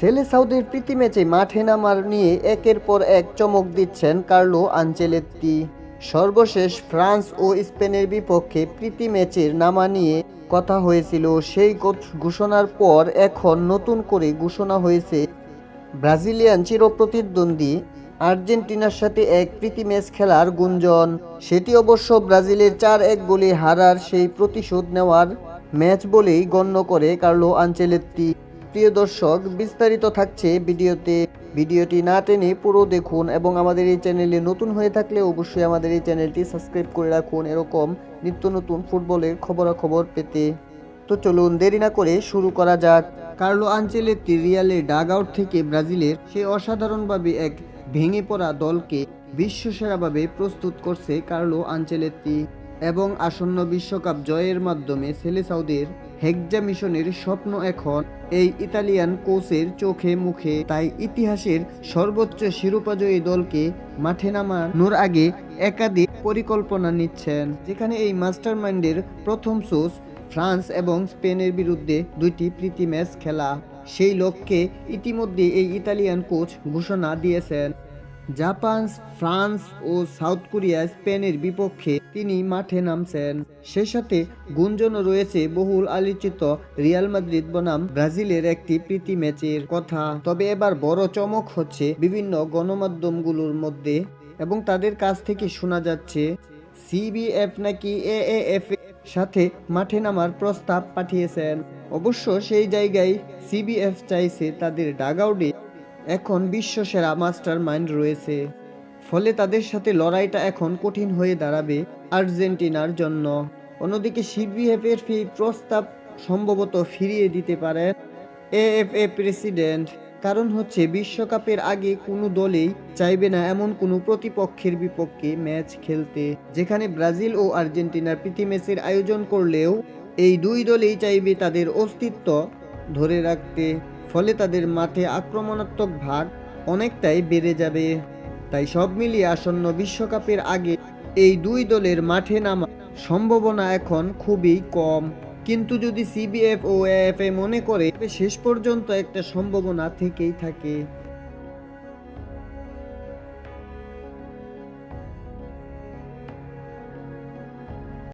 সেলেসাওদের প্রীতি ম্যাচে মাঠে নামার নিয়ে একের পর এক চমক দিচ্ছেন কার্লো আনচেলত্তি। সর্বশেষ ফ্রান্স ও স্পেনের বিপক্ষে প্রীতি ম্যাচের নামা নিয়ে কথা হয়েছিল, সেই ঘোষণার পর এখন নতুন করে ঘোষণা হয়েছে ব্রাজিলিয়ান চিরপ্রতিদ্বন্দ্বী আর্জেন্টিনার সাথে এক প্রীতি ম্যাচ খেলার গুঞ্জন। সেটি অবশ্য ব্রাজিলের 4-1 গোলে হারার সেই প্রতিশোধ নেওয়ার ম্যাচ বলেই গণ্য করে কার্লো আনচেলত্তি। প্রিয় দর্শক, বিস্তারিত থাকছে ভিডিওটি না টেনে পুরো দেখুন এবং আমাদের এই চ্যানেলে নতুন হয়ে থাকলে অবশ্যই আমাদের এই চ্যানেলটি সাবস্ক্রাইব করে রাখুন এরকম নিত্য নতুন ফুটবলের খবরাখবর পেতে। তো চলুন দেরি না করে শুরু করা যাক। কার্লো আনচেলত্তি রিয়ালের ডাগ আউট থেকে ব্রাজিলের সে অসাধারণভাবে এক ভেঙে পড়া দলকে বিশ্বসেরাভাবে প্রস্তুত করছে কার্লো আনচেলত্তি এবং আসন্ন বিশ্বকাপ জয়ের মাধ্যমে সেলেসাওদের হেক্সা মিশনের স্বপ্ন এখন এই ইতালিয়ান কোচের চোখে মুখে। তাই ইতিহাসের সর্বোচ্চ শিরোপাজয়ী দলকে মাঠে নামানোর আগে একাধিক পরিকল্পনা নিচ্ছেন, যেখানে এই মাস্টারমাইন্ডের প্রথম সোর্স ফ্রান্স এবং স্পেনের বিরুদ্ধে দুইটি প্রীতি ম্যাচ খেলা। সেই লক্ষ্যে ইতিমধ্যে এই ইতালিয়ান কোচ ঘোষণা দিয়েছেন জাপান, ফ্রান্স ও সাউথ কোরিয়া স্পেনের বিপক্ষে তিনি মাঠে নামছেন। সে সাথে গুঞ্জনও রয়েছে বহুল আলোচিত রিয়াল মাদ্রিদ বনাম ব্রাজিলের একটি প্রীতি ম্যাচের কথা। তবে এবার বড় চমক হচ্ছে বিভিন্ন গণমাধ্যমগুলোর মধ্যে এবং তাদের কাছ থেকে শোনা যাচ্ছে সিবিএফ নাকি এএএফ সাথে মাঠে নামার প্রস্তাব পাঠিয়েছেন। অবশ্য সেই জায়গায় সিবিএফ চাইছে তাদের ডাগআউটে এখন বিশ্বসেরা মাস্টার মাইন্ড রয়েছে, ফলে তাদের সাথে লড়াইটা এখন কঠিন হয়ে দাঁড়াবে আর্জেন্টিনার জন্য। অন্যদিকে সিবিএফ এর প্রস্তাব সম্ভবত ফিরিয়ে দিতে পারেন এএফএ প্রেসিডেন্ট। কারণ হচ্ছে বিশ্বকাপের আগে কোনো দলেই চাইবে না এমন কোনো প্রতিপক্ষের বিপক্ষে ম্যাচ খেলতে, যেখানে ব্রাজিল ও আর্জেন্টিনার প্রীতি ম্যাচের আয়োজন করলেও এই দুই দলেই চাইবে তাদের অস্তিত্ব ধরে রাখতে, ফলে তাদের মাঠে আক্রমণাত্মক ভাগ অনেকটাই বেড়ে যাবে। তাই সব মিলিয়ে আসন্ন বিশ্বকাপের আগে এই দুই দলের মাঠে নামা সম্ভাবনা এখন খুবই কম। কিন্তু যদি সিবিএফ ও এএফএ মনে করে শেষ পর্যন্ত একটা সম্ভাবনা থেকেই থাকে।